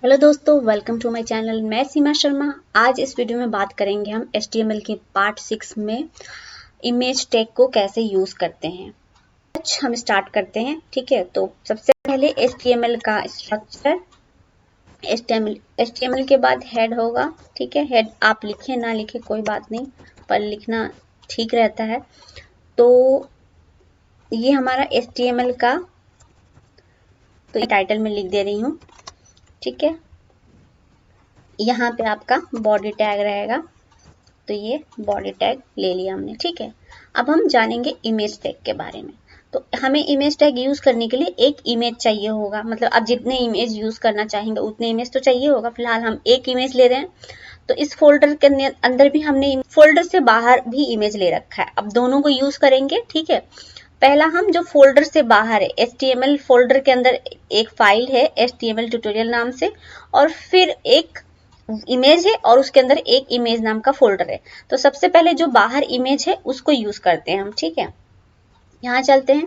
Hello दोस्तों, welcome to my channel. मैं सीमा शर्मा। आज इस वीडियो में बात करेंगे हम HTML के पार्ट 6 में इमेज टैग को कैसे यूज करते हैं। आज हम स्टार्ट करते हैं। ठीक है, तो सबसे पहले HTML का स्ट्रक्चर। HTML के बाद हेड होगा। ठीक है, हेड आप लिखे ना लिखे कोई बात नहीं, पर लिखना ठीक रहता है। तो ये हमारा HTML का, तो ये टाइटल में लिख दे रही हूँ। ठीक है, यहाँ पे आपका बॉडी टैग रहेगा, तो ये बॉडी टैग ले लिया हमने। ठीक है, अब हम जानेंगे इमेज टैग के बारे में। तो हमें इमेज टैग यूज करने के लिए एक इमेज चाहिए होगा, मतलब आप जितने इमेज यूज करना चाहेंगे उतने इमेज तो चाहिए होगा। फिलहाल हम एक इमेज ले रहे हैं, तो इस फोल्डर के अंदर भी हमने फोल्डर से बाहर भी इमेज ले रखा है। अब दोनों को यूज करेंगे। ठीक है, पहला हम जो फोल्डर से बाहर है, HTML फोल्डर के अंदर एक फाइल है HTML ट्यूटोरियल नाम से, और फिर एक इमेज है और उसके अंदर एक इमेज नाम का फोल्डर है। तो सबसे पहले जो बाहर इमेज है उसको यूज करते हैं हम। ठीक है, यहाँ चलते हैं।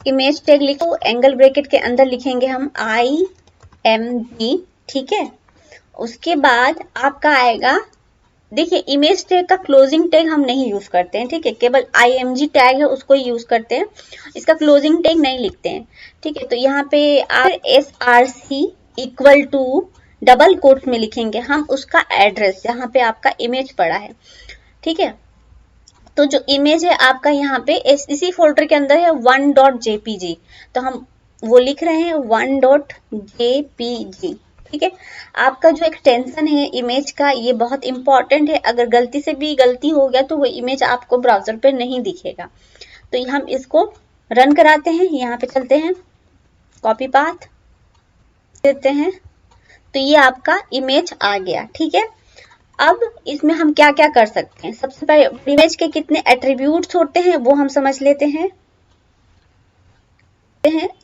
इमेज टैग लिखो, एंगल ब्रैकेट के अंदर लिखेंगे हम IMG। ठीक है, उसके बाद आपका आएगा, देखिए इमेज टैग का क्लोजिंग टैग हम नहीं यूज करते हैं। ठीक है, केवल IMG टैग है उसको यूज करते हैं, इसका क्लोजिंग टैग नहीं लिखते हैं। ठीक है, तो यहाँ पे आप SRC equal to double quotes में लिखेंगे हम उसका एड्रेस जहाँ पे आपका इमेज पड़ा है। ठीक है, तो जो इमेज है आपका यहाँ पे इसी फोल्डर के अंदर है 1.jpg, तो हम वो लिख रहे हैं 1.jpg। ठीक है, आपका जो एक्सटेंशन है इमेज का ये बहुत इंपॉर्टेंट है। अगर गलती से भी गलती हो गया तो वो इमेज आपको ब्राउजर पे नहीं दिखेगा। तो हम इसको रन कराते हैं। यहाँ पे चलते हैं, कॉपी पाथ देते हैं, तो ये आपका इमेज आ गया। ठीक है, अब इसमें हम क्या क्या कर सकते हैं। सबसे पहले इमेज के कितने एट्रीब्यूट्स होते हैं वो हम समझ लेते हैं।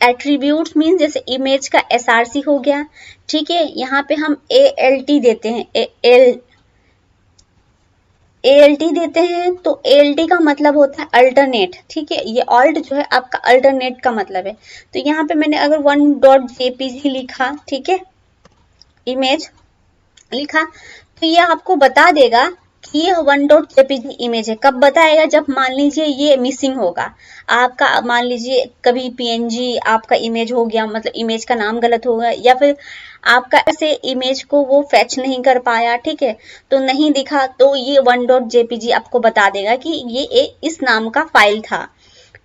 एट्रीब्यूट्स मीन जैसे इमेज का SRC हो गया। ठीक है, यहाँ पे हम ALT देते हैं, ALT देते हैं, तो ALT का मतलब होता है अल्टरनेट। ठीक है, ये ऑल्ट जो है आपका अल्टरनेट का मतलब है। तो यहाँ पे मैंने अगर 1.jpg लिखा, ठीक है, इमेज लिखा, तो ये आपको बता देगा कि ये 1.jpg इमेज है। कब बताएगा? जब मान लीजिए ये मिसिंग होगा आपका, मान लीजिए कभी PNG आपका इमेज हो गया, मतलब इमेज का नाम गलत होगा, या फिर आपका ऐसे इमेज को वो फैच नहीं कर पाया। ठीक है, तो नहीं दिखा, तो ये 1.jpg आपको बता देगा कि ये इस नाम का फाइल था।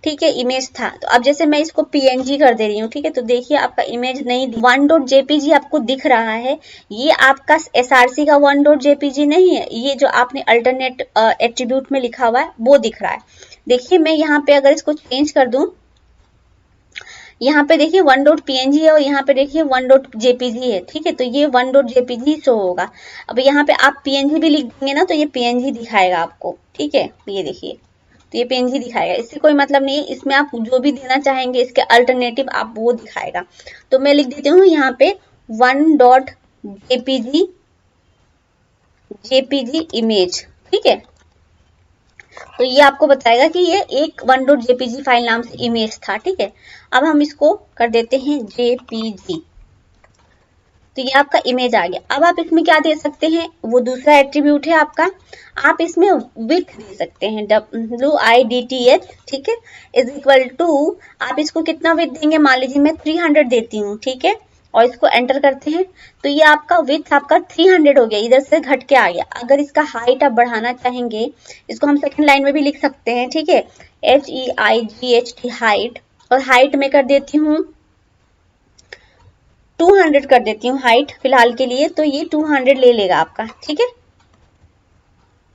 ठीक है, इमेज था। तो अब जैसे मैं इसको PNG कर दे रही हूँ, ठीक है, तो देखिए आपका इमेज नहीं 1.jpg आपको दिख रहा है। ये आपका SRC का 1.jpg नहीं है, ये जो आपने अल्टरनेट एट्रीब्यूट में लिखा हुआ है वो दिख रहा है। देखिए मैं यहाँ पे अगर इसको चेंज कर दूं, यहाँ पे देखिए 1.png है और यहाँ पे देखिए 1.jpg है। ठीक है, तो ये 1.jpg शो होगा। अब यहाँ पे आप PNG भी लिख देंगे ना, तो ये PNG दिखाएगा आपको। ठीक है, ये देखिए, तो ये PNG दिखाएगा। इससे कोई मतलब नहीं है, इसमें आप जो भी देना चाहेंगे इसके अल्टरनेटिव आप वो दिखाएगा। तो मैं लिख देती हूँ यहाँ पे 1.jpg इमेज। ठीक है, तो ये आपको बताएगा कि ये एक 1.jpg फाइल नाम से इमेज था। ठीक है, अब हम इसको कर देते हैं JPG, तो ये आपका इमेज आ गया। अब आप इसमें क्या दे सकते हैं, वो दूसरा एट्रीब्यूट है आपका, आप इसमें विड्थ दे सकते हैं, WIDTH। ठीक है, इज इक्वल टू, आप इसको कितना विड्थ देंगे, मान लीजिए मैं 300 देती हूँ। ठीक है, और इसको एंटर करते हैं, तो ये आपका विड्थ आपका 300 हो गया, इधर से घट के आ गया। अगर इसका हाइट आप बढ़ाना चाहेंगे, इसको हम सेकंड लाइन में भी लिख सकते हैं। ठीक है, HEIGHT हाइट, और हाइट में कर देती हूँ 200 कर देती हूँ हाइट फिलहाल के लिए, तो ये 200 ले लेगा आपका। ठीक है,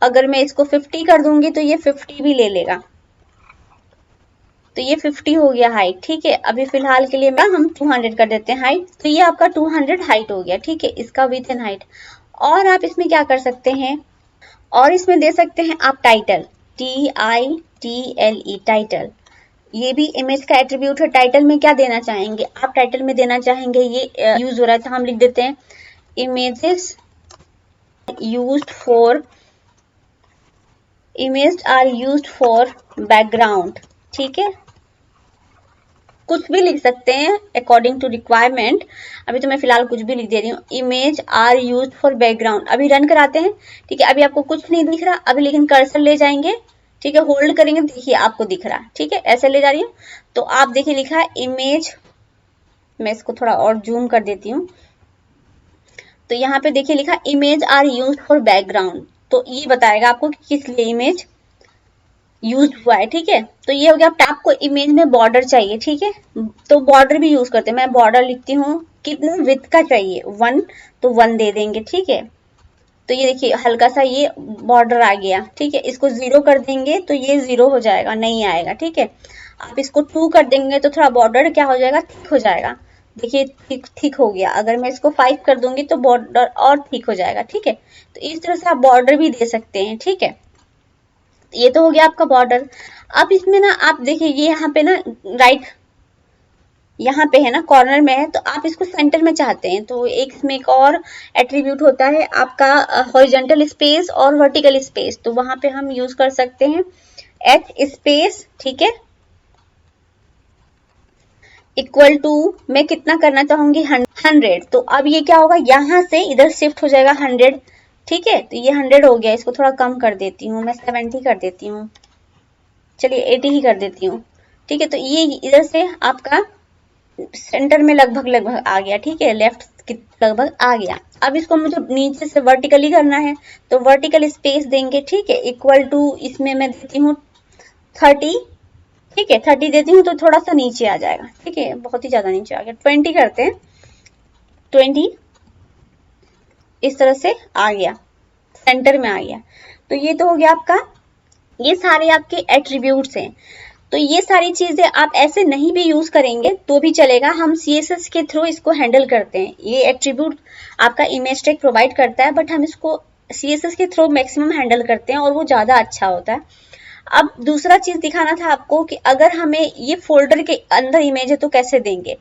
अगर मैं इसको 50 कर दूंगी तो ये 50 भी ले लेगा, तो ये 50 हो गया हाइट। ठीक है, अभी फिलहाल के लिए मैं हम 200 कर देते हैं हाइट, तो ये आपका 200 हाइट हो गया। ठीक है, इसका विथ एंड हाइट। और आप इसमें क्या कर सकते हैं, और इसमें दे सकते हैं आप टाइटल, TITLE टाइटल, ये भी इमेज का एट्रीब्यूट है। टाइटल में क्या देना चाहेंगे आप, टाइटल में देना चाहेंगे ये यूज हो रहा है, तो हम लिख देते हैं images used for, image are used for background. ठीक है, कुछ भी लिख सकते हैं अकॉर्डिंग टू रिक्वायरमेंट। अभी तो मैं फिलहाल कुछ भी लिख दे रही हूँ। Image are used for background, अभी रन कराते हैं, ठीक है। अभी आपको कुछ नहीं दिख रहा अभी, लेकिन कर्सर ले जाएंगे, ठीक है, होल्ड करेंगे, देखिए आपको दिख रहा है, ठीक है। ऐसे ले जा रही हूँ तो आप देखिए लिखा है इमेज, मैं इसको थोड़ा और जूम कर देती हूँ, तो यहाँ पे देखिए लिखा image are used for background, तो ये बताएगा आपको कि किस लिए इमेज यूज हुआ है, ठीक है। तो ये हो गया। आपको इमेज में बॉर्डर चाहिए, ठीक है, तो बॉर्डर भी यूज करते हैं। मैं बॉर्डर लिखती हूँ, कितने विड्थ का चाहिए 1, तो 1 दे देंगे, ठीक है। तो ये देखिए हल्का सा ये बॉर्डर आ गया, ठीक है। इसको 0 कर देंगे तो ये 0 हो जाएगा, नहीं आएगा, ठीक है। आप इसको 2 कर देंगे तो थोड़ा बॉर्डर क्या हो जाएगा, थिक हो जाएगा, देखिए थिक हो गया। अगर मैं इसको 5 कर दूंगी तो बॉर्डर और थिक हो जाएगा, ठीक है। तो इस तरह से आप बॉर्डर भी दे सकते हैं, ठीक है। ये तो हो गया आपका बॉर्डर। अब इसमें ना आप देखिए ये यहाँ पे ना राइट, यहाँ पे है ना कॉर्नर में है, तो आप इसको सेंटर में चाहते हैं, तो एक इसमें एक और एट्रीब्यूट होता है आपका हॉरिजॉन्टल स्पेस और वर्टिकल स्पेस, तो वहां पे हम यूज कर सकते हैं एच स्पेस, ठीक है, इक्वल टू, मैं कितना करना चाहूंगी 100, तो अब ये क्या होगा, यहां से इधर शिफ्ट हो जाएगा 100, ठीक है। तो ये 100 हो गया, इसको थोड़ा कम कर देती हूँ, मैं 70 कर देती हूँ, चलिए 80 ही कर देती हूँ, ठीक है। तो ये इधर से आपका सेंटर में लगभग आ गया, ठीक है, लेफ्ट की लगभग आ गया। अब इसको मुझे नीचे से वर्टिकली करना है, तो वर्टिकल स्पेस देंगे, ठीक है, इक्वल टू, इसमें मैं देती हूँ 30, ठीक है, 30 देती हूँ तो थोड़ा सा नीचे आ जाएगा, ठीक है, बहुत ही ज्यादा नीचे आ गया, 20 करते हैं, 20 इस तरह से आ गया, सेंटर में आ गया। तो ये तो हो गया आपका, ये सारे आपके एट्रीब्यूट्स हैं। तो ये सारी चीजें आप ऐसे नहीं भी यूज करेंगे तो भी चलेगा, हम CSS के थ्रू इसको हैंडल करते हैं। ये एट्रीब्यूट आपका इमेज टैग प्रोवाइड करता है, बट हम इसको CSS के थ्रू मैक्सिमम हैंडल करते हैं और वो ज्यादा अच्छा होता है। अब दूसरा चीज दिखाना था आपको कि अगर हमें ये फोल्डर के अंदर इमेज है तो कैसे देंगे।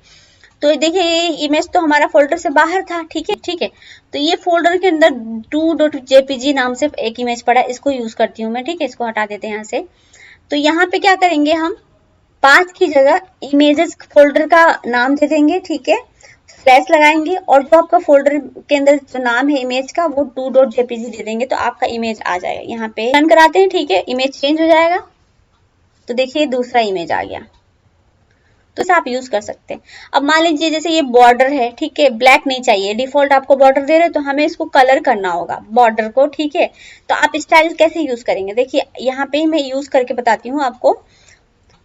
तो देखिए ये इमेज तो हमारा फोल्डर से बाहर था, ठीक है, ठीक है। तो ये फोल्डर के अंदर 2.jpg नाम से एक इमेज पड़ा है, इसको यूज करती हूँ मैं, ठीक है। इसको हटा देते हैं यहाँ से। तो यहाँ पे क्या करेंगे, हम पाथ की जगह इमेजेस फोल्डर का नाम दे देंगे, ठीक है, स्लैश लगाएंगे, और जो आपका फोल्डर के अंदर जो नाम है इमेज का वो 2.jpg दे देंगे, तो आपका इमेज आ जाएगा। यहाँ पे रन कराते हैं, ठीक है, इमेज चेंज हो जाएगा, तो देखिए दूसरा इमेज आ गया। तो इसे आप यूज कर सकते हैं। अब मान लीजिए जैसे ये बॉर्डर है, ठीक है, ब्लैक नहीं चाहिए, डिफॉल्ट आपको बॉर्डर दे रहे, तो हमें इसको कलर करना होगा बॉर्डर को, ठीक है। तो आप स्टाइल कैसे यूज करेंगे, देखिए यहाँ पे मैं यूज करके बताती हूँ आपको,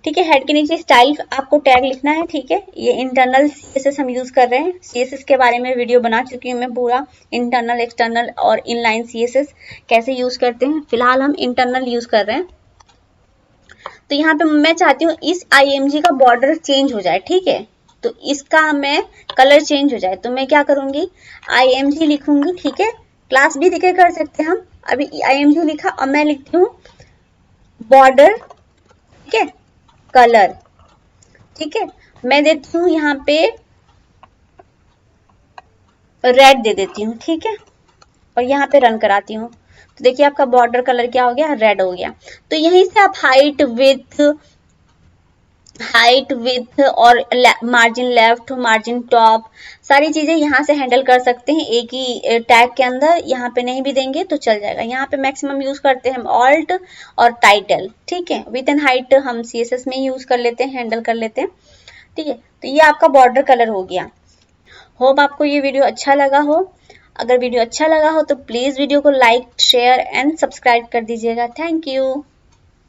ठीक है। हेड के नीचे स्टाइल आपको टैग लिखना है, ठीक है। ये इंटरनल CSS हम यूज कर रहे हैं, CSS के बारे में वीडियो बना चुकी हूँ मैं पूरा, इंटरनल, एक्सटर्नल और इनलाइन CSS कैसे यूज करते हैं। फिलहाल हम इंटरनल यूज कर रहे हैं। तो यहाँ पे मैं चाहती हूँ इस IMG का बॉर्डर चेंज हो जाए, ठीक है, तो इसका मैं कलर चेंज हो जाए, तो मैं क्या करूंगी, IMG लिखूंगी, ठीक है। क्लास भी दिखे कर सकते हैं हम, अभी IMG लिखा और मैं लिखती हूँ बॉर्डर, ठीक है, कलर, ठीक है। मैं देती हूँ यहाँ पे रेड दे देती हूँ, ठीक है, और यहाँ पे रन कराती हूँ, तो देखिए आपका बॉर्डर कलर क्या हो गया, रेड हो गया। तो यहीं से आप हाइट विथ और मार्जिन लेफ्ट, मार्जिन टॉप, सारी चीजें यहाँ से हैंडल कर सकते हैं एक ही टैग के अंदर। यहाँ पे नहीं भी देंगे तो चल जाएगा। यहाँ पे मैक्सिमम यूज करते हैं हम ऑल्ट और टाइटल, ठीक है। विथ एंड हाइट हम CSS में यूज कर लेते हैं, हैंडल कर लेते हैं, ठीक है। तो ये आपका बॉर्डर कलर हो गया। होप आपको ये वीडियो अच्छा लगा हो। अगर वीडियो अच्छा लगा हो तो प्लीज वीडियो को लाइक, शेयर एंड सब्सक्राइब कर दीजिएगा। Thank you.